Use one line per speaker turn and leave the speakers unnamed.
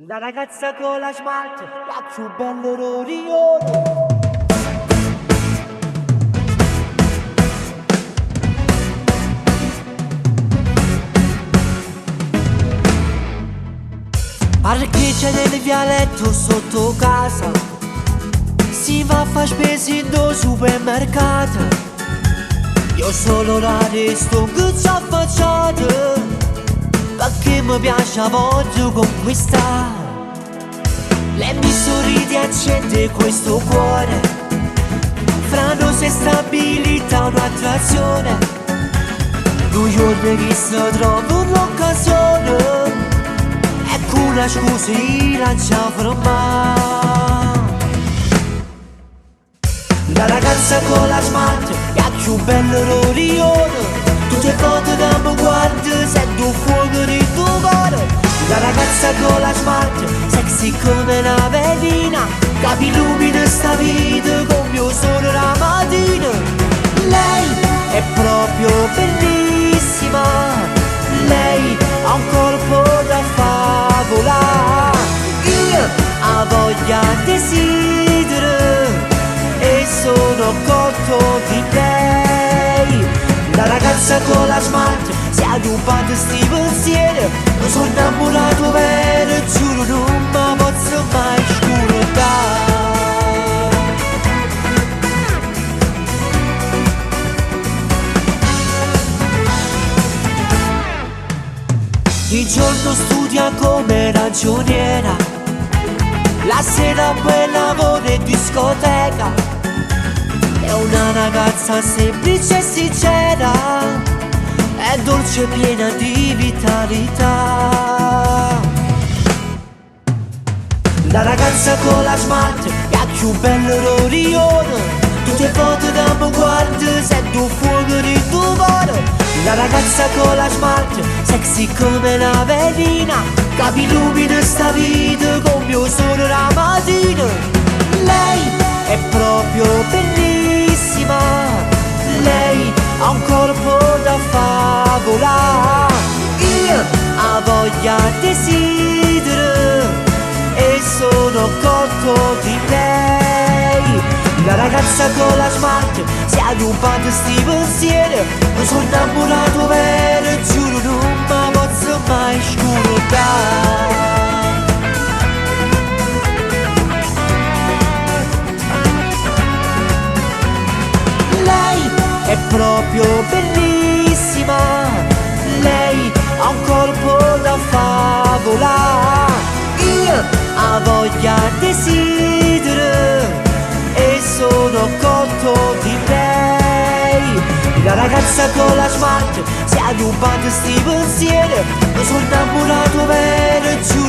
La ragazza con la smalto, la più bella d'Orione. Parcheggia nel vialetto sotto casa, si va a fare spese in due supermercati. Io solo la resto che ci affacciato, perché mi piace a volte conquistare. Lei mi sorride e accende questo cuore, fra noi si stabilita un'attrazione. Due giorni che si trova un'occasione, ecco una scusa e lancia fermare. La ragazza con la smart è la più bella d'Orione. Tutte le foto da mi guardo, sento fuoco di tuo cuore. La ragazza con la smart, sexy come una velina, che illumina sta vita con mio sole la mattina. Lei è proprio bellissima, lei ha un corpo da favola. Io ho voglia di desidero e sono cotto di lei. La ragazza con la smart si è aggiumpata sti pensieri, non sono innamorato vero, giuro non mi posso mai scordare. Di giorno studia come ragioniera, la sera poi lavora in discoteca. È una ragazza semplice e sincera, è dolce e piena di vitalità. La ragazza con la smart è la più bella d'Orione. Tutte le foto da mi guardo, sento fuoco di tuo cuore. La ragazza con la smart, sexy come una velina, che illumina sta vita con mio sole la mattina. Lei è proprio bellissima, lei ha un corpo da favola. Io ho voglia di desidero e sono cotto di lei. La ragazza con la smart si è aggiumpata sti pensieri, non sono innamorato vero, giuro non mi posso mai scordare. Lei è proprio bellissima, lei ha un corpo da favola. Io ho voglia di desidero e sono cotto di lei. La ragazza con la smart si è aggiumpata sti pensieri, non sono innamorato vero, giuro